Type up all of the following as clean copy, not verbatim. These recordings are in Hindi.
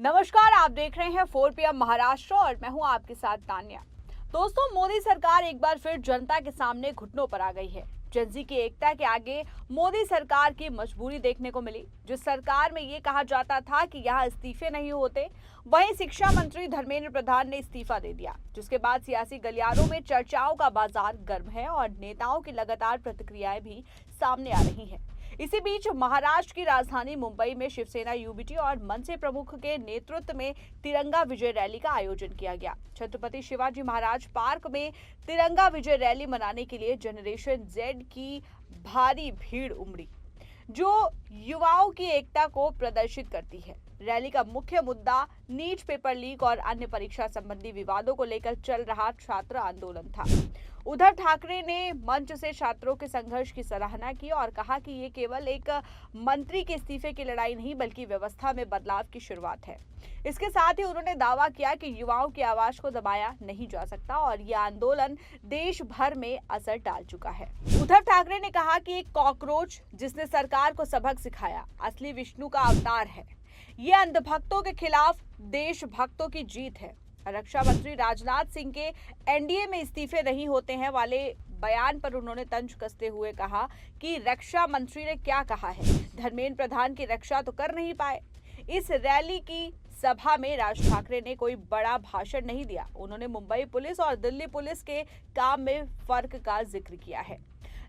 नमस्कार, आप देख रहे हैं 4 PM महाराष्ट्र और मैं हूं आपके साथ तान्या। दोस्तों, मोदी सरकार एक बार फिर जनता के सामने घुटनों पर आ गई है। जनजी की एकता के आगे मोदी सरकार की मजबूरी देखने को मिली। जिस सरकार में ये कहा जाता था कि यहाँ इस्तीफे नहीं होते, वहीं शिक्षा मंत्री धर्मेंद्र प्रधान ने इस्तीफा दे दिया, जिसके बाद सियासी गलियारों में चर्चाओं का बाजार गर्म है और नेताओं की लगातार प्रतिक्रियाएं भी सामने आ रही हैं। इसी बीच महाराष्ट्र की राजधानी मुंबई में शिवसेना यूबीटी और मनसे प्रमुख के नेतृत्व में तिरंगा विजय रैली का आयोजन किया गया। छत्रपति शिवाजी महाराज पार्क में तिरंगा विजय रैली मनाने के लिए जनरेशन जेड की भारी भीड़ उमड़ी, जो युवाओं की एकता को प्रदर्शित करती है। रैली का मुख्य मुद्दा नीट पेपर लीक और अन्य परीक्षा संबंधी विवादों को लेकर चल रहा छात्र आंदोलन था। उद्धव ठाकरे ने मंच से छात्रों के संघर्ष की सराहना की और कहा कि ये केवल एक मंत्री के इस्तीफे की लड़ाई नहीं बल्कि व्यवस्था में बदलाव की शुरुआत है। इसके साथ ही उन्होंने दावा किया कि युवाओं की आवाज को दबाया नहीं जा सकता और ये आंदोलन देश भर में असर डाल चुका है। उद्धव ठाकरे ने कहा कि एक कॉकरोच जिसने सरकार को सबक सिखाया असली विष्णु का अवतार है। ये अंधभक्तों के खिलाफ देशभक्तों की जीत है। रक्षा मंत्री राजनाथ सिंह के एनडीए में इस्तीफे नहीं होते हैं वाले बयान पर उन्होंने तंज कसते हुए कहा कि रक्षा मंत्री ने क्या कहा है, धर्मेंद्र प्रधान की रक्षा तो कर नहीं पाए। इस रैली की सभा में राज ठाकरे ने कोई बड़ा भाषण नहीं दिया। उन्होंने मुंबई पुलिस और दिल्ली पुलिस के काम में फर्क का जिक्र किया है।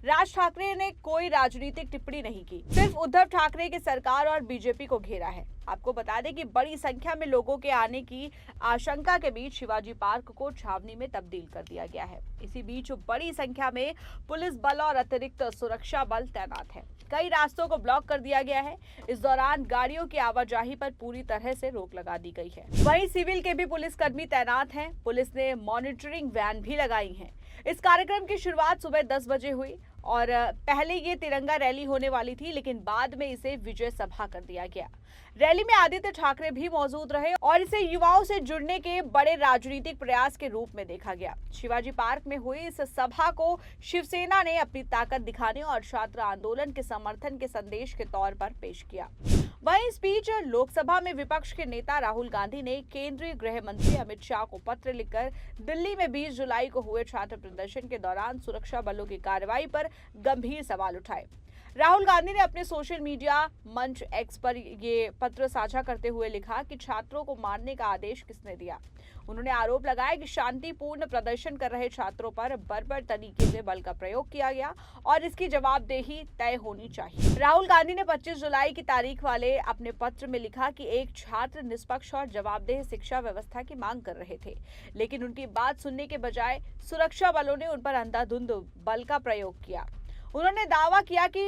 राज ठाकरे ने कोई राजनीतिक टिप्पणी नहीं की, सिर्फ उद्धव ठाकरे की सरकार और बीजेपी को घेरा है। आपको बता दें कि बड़ी संख्या में लोगों के आने की आशंका के बीच शिवाजी पार्क को छावनी में तब्दील कर दिया गया है। इसी बीच बड़ी संख्या में पुलिस बल और अतिरिक्त सुरक्षा बल तैनात है। कई रास्तों को ब्लॉक कर दिया गया है। इस दौरान गाड़ियों की आवाजाही पर पूरी तरह से रोक लगा दी गई है। वहीं सिविल के भी पुलिसकर्मी तैनात हैं। पुलिस ने मॉनिटरिंग वैन भी लगाई हैं। इस कार्यक्रम की शुरुआत सुबह 10 बजे हुई और पहले ये तिरंगा रैली होने वाली थी, लेकिन बाद में इसे विजय सभा कर दिया गया। रैली में आदित्य ठाकरे भी मौजूद रहे और इसे युवाओं से जुड़ने के बड़े राजनीतिक प्रयास के रूप में देखा गया। शिवाजी पार्क में हुई इस सभा को शिवसेना ने अपनी ताकत दिखाने और छात्र आंदोलन के समर्थन के संदेश के तौर पर पेश किया। वहीं इस बीच लोकसभा में विपक्ष के नेता राहुल गांधी ने केंद्रीय गृह मंत्री अमित शाह को पत्र लिखकर दिल्ली में 20 जुलाई को हुए छात्र प्रदर्शन के दौरान सुरक्षा बलों की कार्रवाई पर गंभीर सवाल उठाए। राहुल गांधी ने अपने सोशल मीडिया मंच एक्स पर ये पत्र साझा करते हुए लिखा कि छात्रों को मारने का आदेश किसने दिया। उन्होंने आरोप लगाया कि शांतिपूर्ण प्रदर्शन कर रहे छात्रों पर बर्बर तरीके से बल का प्रयोग किया गया और इसकी जवाबदेही तय होनी चाहिए। राहुल गांधी ने 25 जुलाई की तारीख वाले अपने पत्र में लिखा कि एक छात्र निष्पक्ष और जवाबदेह शिक्षा व्यवस्था की मांग कर रहे थे, लेकिन उनकी बात सुनने के बजाय सुरक्षा बलों ने उन पर अंधाधुंध बल का प्रयोग किया। उन्होंने दावा किया कि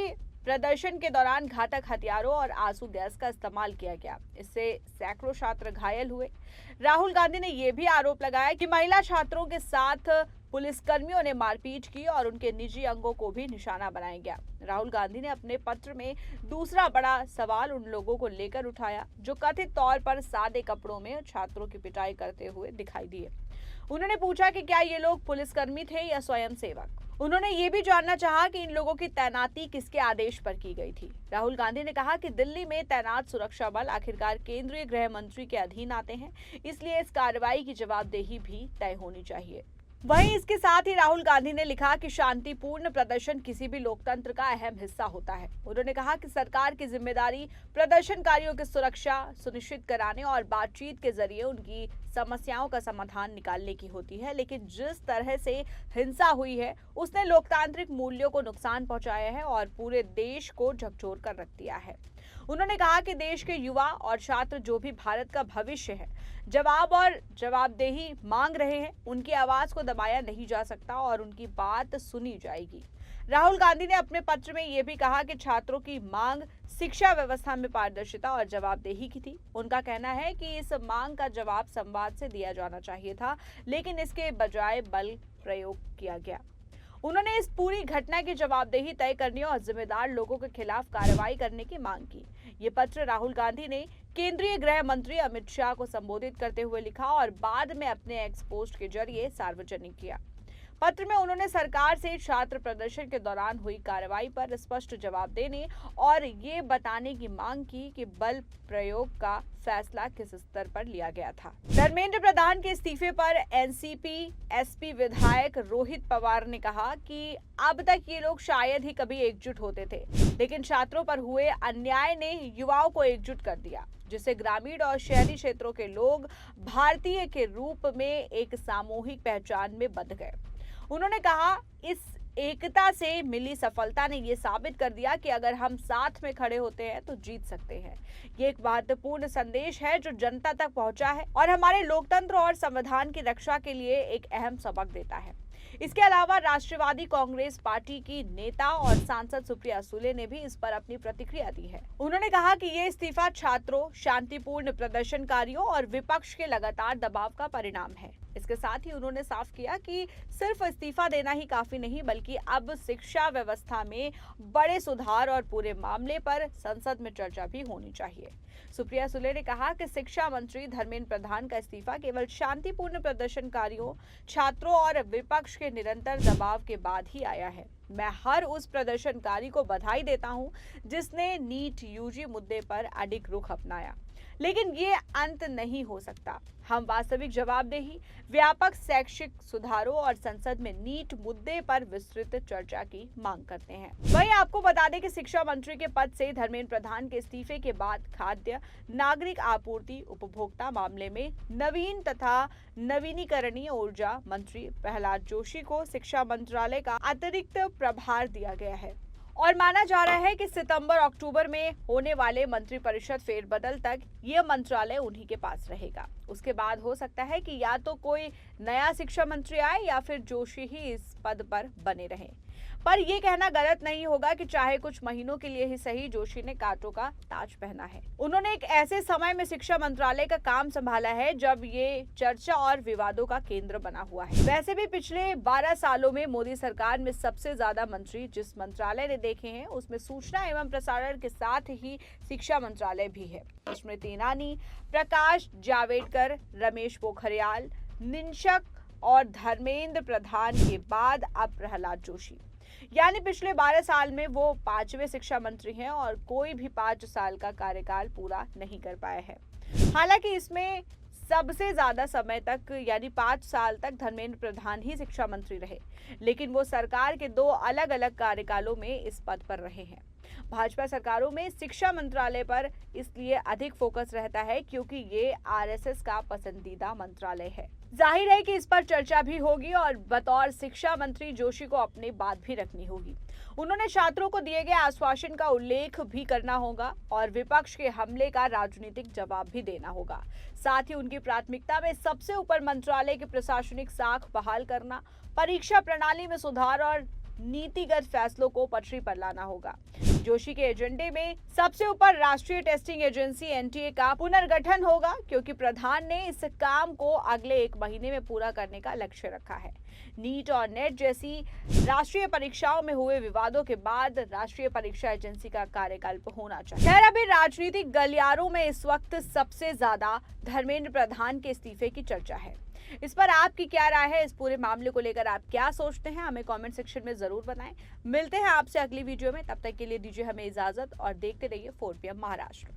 प्रदर्शन के दौरान घातक हथियारों और आंसू गैस का इस्तेमाल किया गया। इससे सैकड़ों छात्र घायल हुए। राहुल गांधी ने यह भी आरोप लगाया कि महिला छात्रों के साथ पुलिसकर्मियों ने मारपीट की और उनके निजी अंगों को भी निशाना बनाया गया। राहुल गांधी ने अपने पत्र में दूसरा बड़ा सवाल उन लोगों को लेकर उठाया जो कथित तौर पर सादे कपड़ों में छात्रों की पिटाई करते हुए दिखाई दिए। उन्होंने पूछा कि क्या ये लोग पुलिसकर्मी थे या स्वयंसेवक। उन्होंने ये भी जानना चाहा कि इन लोगों की तैनाती किसके आदेश पर की गई थी। राहुल गांधी ने कहा कि दिल्ली में तैनात सुरक्षा बल आखिरकार केंद्रीय गृह मंत्री के अधीन आते हैं, इसलिए इस कार्रवाई की जवाबदेही भी तय होनी चाहिए। वहीं इसके साथ ही राहुल गांधी ने लिखा कि शांतिपूर्ण प्रदर्शन किसी भी लोकतंत्र का अहम हिस्सा होता है। उन्होंने कहा कि सरकार की जिम्मेदारी प्रदर्शनकारियों की सुरक्षा सुनिश्चित कराने और बातचीत के जरिए उनकी समस्याओं का समाधान निकालने की होती है, लेकिन जिस तरह से हिंसा हुई है उसने लोकतांत्रिक मूल्यों को नुकसान पहुंचाया है और पूरे देश को झकझोर कर रख दिया है। उन्होंने कहा कि देश के युवा और छात्र जो भी भारत का भविष्य है, जवाब और जवाबदेही मांग रहे हैं, उनकी आवाज को दबाया नहीं जा सकता और उनकी बात सुनी जाएगी। राहुल गांधी ने अपने पत्र में यह भी कहा कि छात्रों की मांग शिक्षा व्यवस्था में पारदर्शिता और जवाबदेही की थी। उनका कहना है कि इस मांग का जवाब संवाद से दिया जाना चाहिए था, लेकिन इसके बजाय बल प्रयोग किया गया। उन्होंने इस पूरी घटना की जवाबदेही तय करने और जिम्मेदार लोगों के खिलाफ कार्रवाई करने की मांग की। ये पत्र राहुल गांधी ने केंद्रीय गृह मंत्री अमित शाह को संबोधित करते हुए लिखा और बाद में अपने एक्स पोस्ट के जरिए सार्वजनिक किया। पत्र में उन्होंने सरकार से छात्र प्रदर्शन के दौरान हुई कार्रवाई पर स्पष्ट जवाब देने और ये बताने की मांग की कि बल प्रयोग का फैसला किस स्तर पर लिया गया था। धर्मेंद्र प्रधान के इस्तीफे पर एनसीपी एसपी विधायक रोहित पवार ने कहा कि अब तक ये लोग शायद ही कभी एकजुट होते थे, लेकिन छात्रों पर हुए अन्याय ने युवाओं को एकजुट कर दिया, जिससे ग्रामीण और शहरी क्षेत्रों के लोग भारतीय के रूप में एक सामूहिक पहचान में बंध गए। उन्होंने कहा, इस एकता से मिली सफलता ने ये साबित कर दिया कि अगर हम साथ में खड़े होते हैं तो जीत सकते हैं। ये एक महत्वपूर्ण संदेश है जो जनता तक पहुंचा है और हमारे लोकतंत्र और संविधान की रक्षा के लिए एक अहम सबक देता है। इसके अलावा राष्ट्रवादी कांग्रेस पार्टी की नेता और सांसद सुप्रिया सुले ने भी इस पर अपनी प्रतिक्रिया दी है। उन्होंने कहा कि ये इस्तीफा छात्रों, शांतिपूर्ण प्रदर्शनकारियों और विपक्ष के लगातार दबाव का परिणाम है। इसके साथ ही उन्होंने साफ किया कि सिर्फ इस्तीफा देना ही काफी नहीं, बल्कि अब शिक्षा व्यवस्था में बड़े सुधार और पूरे मामले पर संसद में चर्चा भी होनी चाहिए। सुप्रिया सुले ने कहा कि शिक्षा मंत्री धर्मेंद्र प्रधान का इस्तीफा केवल शांतिपूर्ण प्रदर्शनकारियों, छात्रों और विपक्ष के निरंतर दबाव के बाद ही आया है। मैं हर उस प्रदर्शनकारी को बधाई देता हूं जिसने नीट यूजी मुद्दे पर अडिग रुख अपनाया, लेकिन ये अंत नहीं हो सकता। हम वास्तविक जवाबदेही, व्यापक शैक्षिक सुधारों और संसद में नीट मुद्दे पर विस्तृत चर्चा की मांग करते हैं। वहीं आपको बता दें कि शिक्षा मंत्री के पद से धर्मेंद्र प्रधान के इस्तीफे के बाद खाद्य, नागरिक आपूर्ति, उपभोक्ता मामले में नवीन तथा नवीनीकरणीय ऊर्जा मंत्री प्रहलाद जोशी को शिक्षा मंत्रालय का अतिरिक्त प्रभार दिया गया है और माना जा रहा है कि सितंबर-अक्टूबर में होने वाले मंत्रिपरिषद फेरबदल तक ये मंत्रालय उन्हीं के पास रहेगा। उसके बाद हो सकता है कि या तो कोई नया शिक्षा मंत्री आए या फिर जोशी ही इस पद पर बने रहें। पर यह कहना गलत नहीं होगा कि चाहे कुछ महीनों के लिए ही सही, जोशी ने कांटों का ताज पहना है। उन्होंने एक ऐसे समय में शिक्षा मंत्रालय का काम संभाला है जब ये चर्चा और विवादों का केंद्र बना हुआ है। वैसे भी पिछले 12 सालों में मोदी सरकार में सबसे ज्यादा मंत्री जिस मंत्रालय ने देखे हैं उसमें सूचना एवं प्रसारण के साथ ही शिक्षा मंत्रालय भी है। स्मृति ईरानी, प्रकाश जावड़ेकर, रमेश पोखरियाल निशंक और धर्मेंद्र प्रधान के बाद अब प्रहलाद जोशी, यानी पिछले 12 साल में वो 5वें शिक्षा मंत्री हैं और कोई भी 5 साल का कार्यकाल पूरा नहीं कर पाया है। हालांकि इसमें सबसे ज्यादा समय तक यानी 5 साल तक धर्मेंद्र प्रधान ही शिक्षा मंत्री रहे, लेकिन वो सरकार के 2 अलग अलग कार्यकालों में इस पद पर रहे हैं। भाजपा सरकारों में शिक्षा मंत्रालय पर इसलिए अधिक फोकस रहता है क्योंकि ये आरएसएस का पसंदीदा मंत्रालय है। जाहिर है कि इस पर चर्चा भी होगी और बतौर शिक्षा मंत्री जोशी को अपनी बात भी रखनी होगी। उन्होंने छात्रों को दिए गए आश्वासन का उल्लेख भी करना होगा और विपक्ष के हमले का राजनीतिक जवाब भी देना होगा। साथ ही उनकी प्राथमिकता में सबसे ऊपर मंत्रालय की प्रशासनिक साख बहाल करना, परीक्षा प्रणाली में सुधार और नीतिगत फैसलों को पटरी पर लाना होगा। जोशी के एजेंडे में सबसे ऊपर राष्ट्रीय टेस्टिंग एजेंसी एनटीए का पुनर्गठन होगा क्योंकि प्रधान ने इस काम को अगले 1 महीने में पूरा करने का लक्ष्य रखा है। नीट और नेट जैसी राष्ट्रीय परीक्षाओं में हुए विवादों के बाद राष्ट्रीय परीक्षा एजेंसी का कार्यकाल होना चाहिए। खैर, अभी राजनीतिक गलियारों में इस वक्त सबसे ज्यादा धर्मेंद्र प्रधान के इस्तीफे की चर्चा है। इस पर आपकी क्या राय है? इस पूरे मामले को लेकर आप क्या सोचते हैं? हमें कमेंट सेक्शन में जरूर बताएं। मिलते हैं आपसे अगली वीडियो में, तब तक के लिए दीजिए हमें इजाजत और देखते रहिए 4PM महाराष्ट्र।